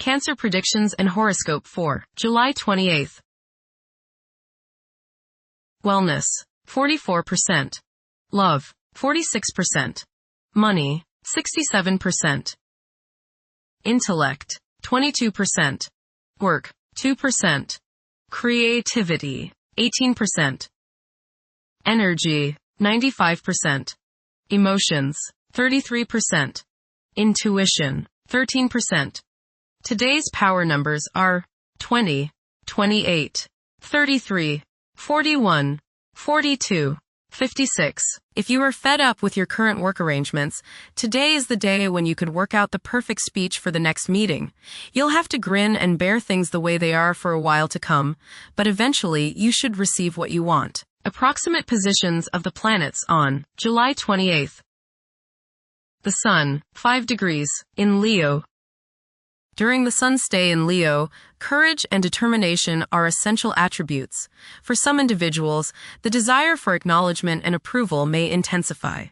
Cancer predictions and horoscope for July 28th. Wellness, 44%. Love, 46%. Money, 67%. Intellect, 22%. Work, 2%. Creativity, 18%. Energy, 95%. Emotions, 33%. Intuition, 13%. Today's power numbers are 20, 28, 33, 41, 42, 56. If you are fed up with your current work arrangements, today is the day when you could work out the perfect speech for the next meeting. You'll have to grin and bear things the way they are for a while to come, but eventually you should receive what you want. Approximate positions of the planets on July 28th. The Sun, 5 degrees, in Leo. During the Sun's stay in Leo, courage and determination are essential attributes. For some individuals, the desire for acknowledgement and approval may intensify.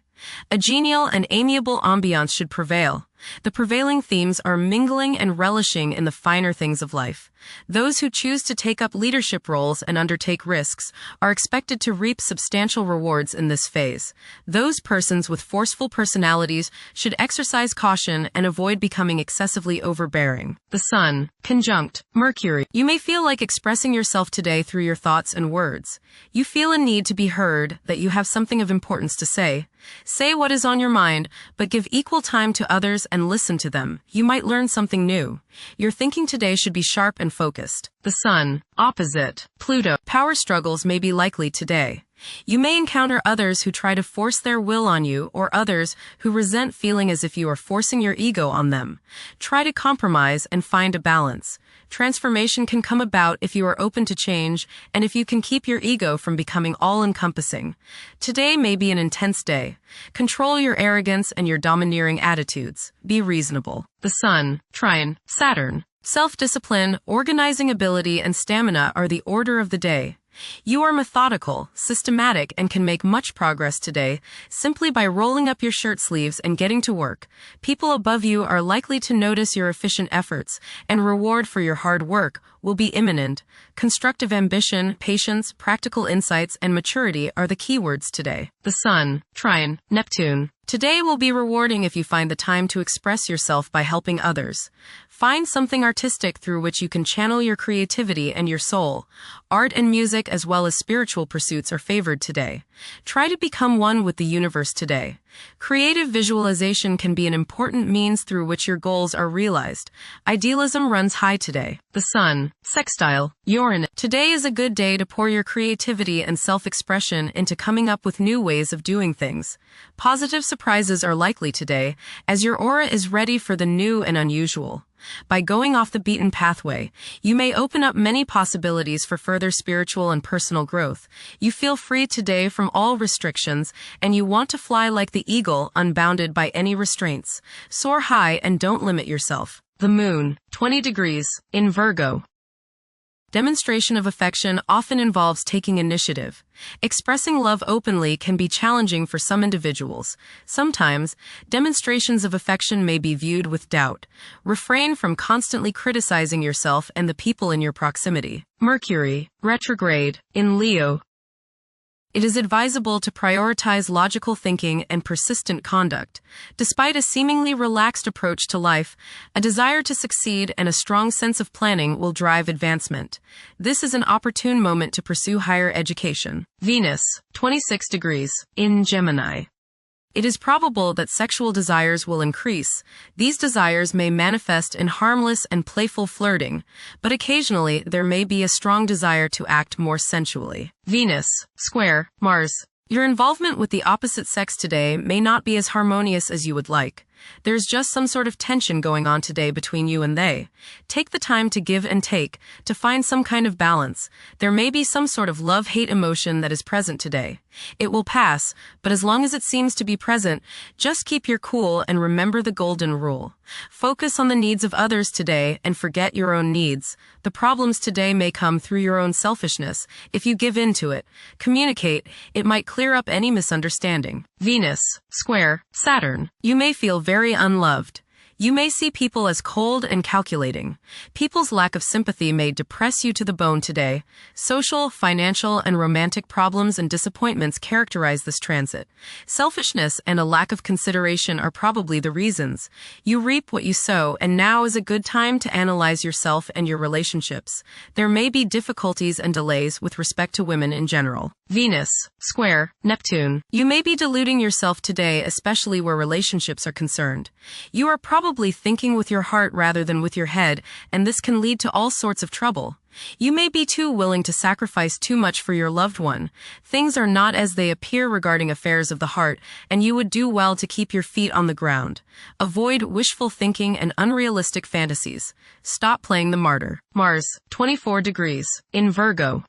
A genial and amiable ambiance should prevail. The prevailing themes are mingling and relishing in the finer things of life. Those who choose to take up leadership roles and undertake risks are expected to reap substantial rewards in this phase. Those persons with forceful personalities should exercise caution and avoid becoming excessively overbearing. The Sun, conjunct Mercury. You may feel like expressing yourself today through your thoughts and words. You feel a need to be heard, that you have something of importance to say. Say what is on your mind, but give equal time to others and listen to them. You might learn something new. Your thinking today should be sharp and focused. The Sun, opposite Pluto. Power struggles may be likely today. You may encounter others who try to force their will on you, or others who resent feeling as if you are forcing your ego on them. Try to compromise and find a balance. Transformation can come about if you are open to change and if you can keep your ego from becoming all-encompassing. Today may be an intense day. Control your arrogance and your domineering attitudes. Be reasonable. The Sun, trine Saturn. Self-discipline, organizing ability, and stamina are the order of the day. You are methodical, systematic, and can make much progress today simply by rolling up your shirt sleeves and getting to work. People above you are likely to notice your efficient efforts, and reward for your hard work will be imminent. Constructive ambition, patience, practical insights, and maturity are the keywords today. The Sun, trine Neptune. Today will be rewarding if you find the time to express yourself by helping others. Find something artistic through which you can channel your creativity and your soul. Art and music as well as spiritual pursuits are favored today. Try to become one with the universe today. Creative visualization can be an important means through which your goals are realized. Idealism runs high today. The Sun, sextile Uranus. Today is a good day to pour your creativity and self-expression into coming up with new ways of doing things. Positive surprises are likely today, as your aura is ready for the new and unusual. By going off the beaten pathway, you may open up many possibilities for further spiritual and personal growth. You feel free today from all restrictions, and you want to fly like the eagle, unbounded by any restraints. Soar high and don't limit yourself. The Moon, 20 degrees, in Virgo. Demonstration of affection often involves taking initiative. Expressing love openly can be challenging for some individuals. Sometimes, demonstrations of affection may be viewed with doubt. Refrain from constantly criticizing yourself and the people in your proximity. Mercury, retrograde, in Leo. It is advisable to prioritize logical thinking and persistent conduct. Despite a seemingly relaxed approach to life, a desire to succeed and a strong sense of planning will drive advancement. This is an opportune moment to pursue higher education. Venus, 26 degrees, in Gemini. It is probable that sexual desires will increase. These desires may manifest in harmless and playful flirting, but occasionally there may be a strong desire to act more sensually. Venus, square Mars. Your involvement with the opposite sex today may not be as harmonious as you would like. There's just some sort of tension going on today between you and they. Take the time to give and take, to find some kind of balance. There may be some sort of love-hate emotion that is present today. It will pass, but as long as it seems to be present, just keep your cool and remember the golden rule. Focus on the needs of others today and forget your own needs. The problems today may come through your own selfishness. If you give in to it, communicate, it might clear up any misunderstanding. Venus, square Saturn. You may feel very unloved. You may see people as cold and calculating. People's lack of sympathy may depress you to the bone today. Social, financial, and romantic problems and disappointments characterize this transit. Selfishness and a lack of consideration are probably the reasons. You reap what you sow, and now is a good time to analyze yourself and your relationships. There may be difficulties and delays with respect to women in general. Venus, square, Neptune. You may be deluding yourself today, especially where relationships are concerned. You are probably thinking with your heart rather than with your head, and this can lead to all sorts of trouble. You may be too willing to sacrifice too much for your loved one. Things are not as they appear regarding affairs of the heart, and you would do well to keep your feet on the ground. Avoid wishful thinking and unrealistic fantasies. Stop playing the martyr. Mars, 24 degrees. In Virgo.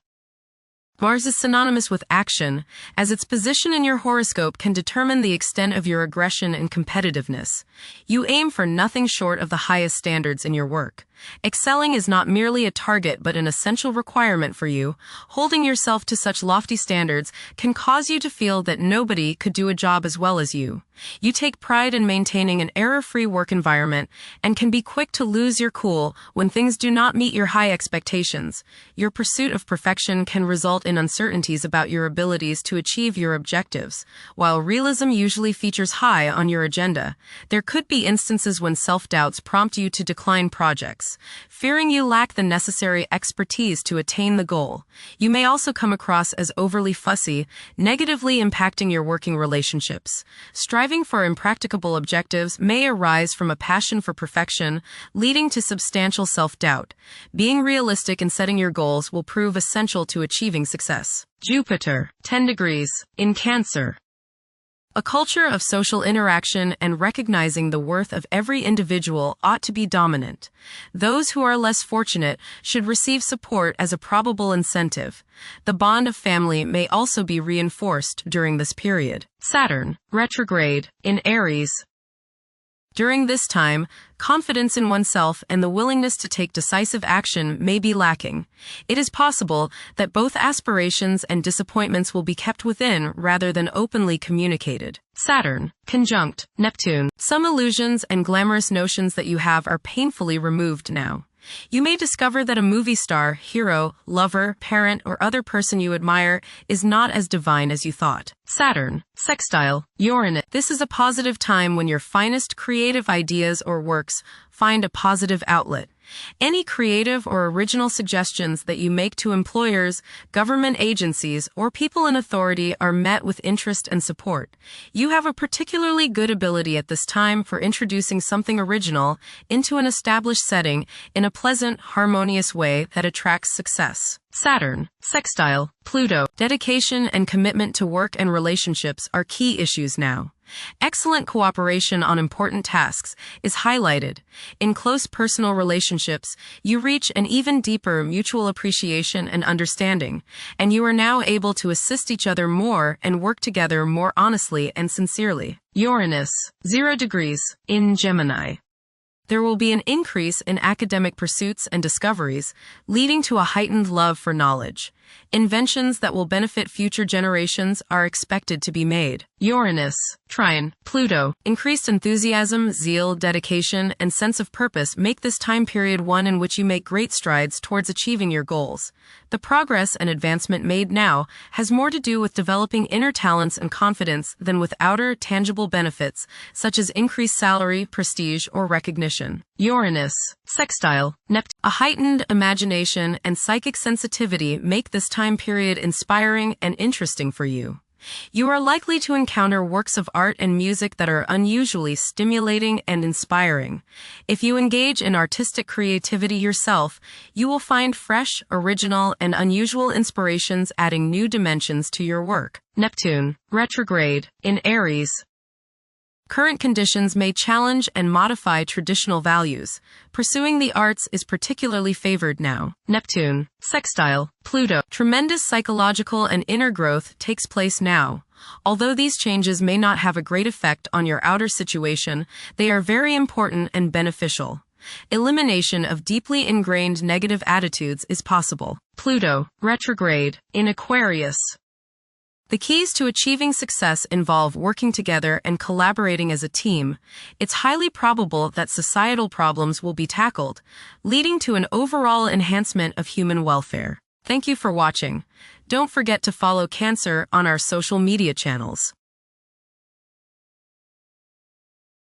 Mars is synonymous with action, as its position in your horoscope can determine the extent of your aggression and competitiveness. You aim for nothing short of the highest standards in your work. Excelling is not merely a target but an essential requirement for you. Holding yourself to such lofty standards can cause you to feel that nobody could do a job as well as you. You take pride in maintaining an error-free work environment and can be quick to lose your cool when things do not meet your high expectations. Your pursuit of perfection can result in uncertainties about your abilities to achieve your objectives. While realism usually features high on your agenda, there could be instances when self-doubts prompt you to decline projects, fearing you lack the necessary expertise to attain the goal. You may also come across as overly fussy, negatively impacting your working relationships. Striving for impracticable objectives may arise from a passion for perfection, leading to substantial self-doubt. Being realistic in setting your goals will prove essential to achieving success. Jupiter, 10 degrees. In Cancer. A culture of social interaction and recognizing the worth of every individual ought to be dominant. Those who are less fortunate should receive support as a probable incentive. The bond of family may also be reinforced during this period. Saturn, retrograde. In Aries. During this time, confidence in oneself and the willingness to take decisive action may be lacking. It is possible that both aspirations and disappointments will be kept within rather than openly communicated. Saturn, conjunct Neptune. Some illusions and glamorous notions that you have are painfully removed now. You may discover that a movie star, hero, lover, parent, or other person you admire is not as divine as you thought. Saturn, sextile Uranus. This is a positive time when your finest creative ideas or works find a positive outlet. Any creative or original suggestions that you make to employers, government agencies, or people in authority are met with interest and support. You have a particularly good ability at this time for introducing something original into an established setting in a pleasant, harmonious way that attracts success. Saturn, sextile Pluto. Dedication and commitment to work and relationships are key issues now. Excellent cooperation on important tasks is highlighted. In close personal relationships, you reach an even deeper mutual appreciation and understanding, and you are now able to assist each other more and work together more honestly and sincerely. Uranus, 0 degrees. In Gemini. There will be an increase in academic pursuits and discoveries, leading to a heightened love for knowledge. Inventions that will benefit future generations are expected to be made. Uranus, trine Pluto. Increased enthusiasm, zeal, dedication, and sense of purpose make this time period one in which you make great strides towards achieving your goals. The progress and advancement made now has more to do with developing inner talents and confidence than with outer, tangible benefits, such as increased salary, prestige, or recognition. Uranus, sextile Neptune. A heightened imagination and psychic sensitivity make this time period inspiring and interesting for you. You are likely to encounter works of art and music that are unusually stimulating and inspiring. If you engage in artistic creativity yourself, you will find fresh, original, and unusual inspirations adding new dimensions to your work. Neptune, retrograde. In Aries. Current conditions may challenge and modify traditional values. Pursuing the arts is particularly favored now. Neptune, sextile Pluto. Tremendous psychological and inner growth takes place now. Although these changes may not have a great effect on your outer situation, they are very important and beneficial. Elimination of deeply ingrained negative attitudes is possible. Pluto, retrograde. In Aquarius. The keys to achieving success involve working together and collaborating as a team. It's highly probable that societal problems will be tackled, leading to an overall enhancement of human welfare. Thank you for watching. Don't forget to follow Cancer on our social media channels.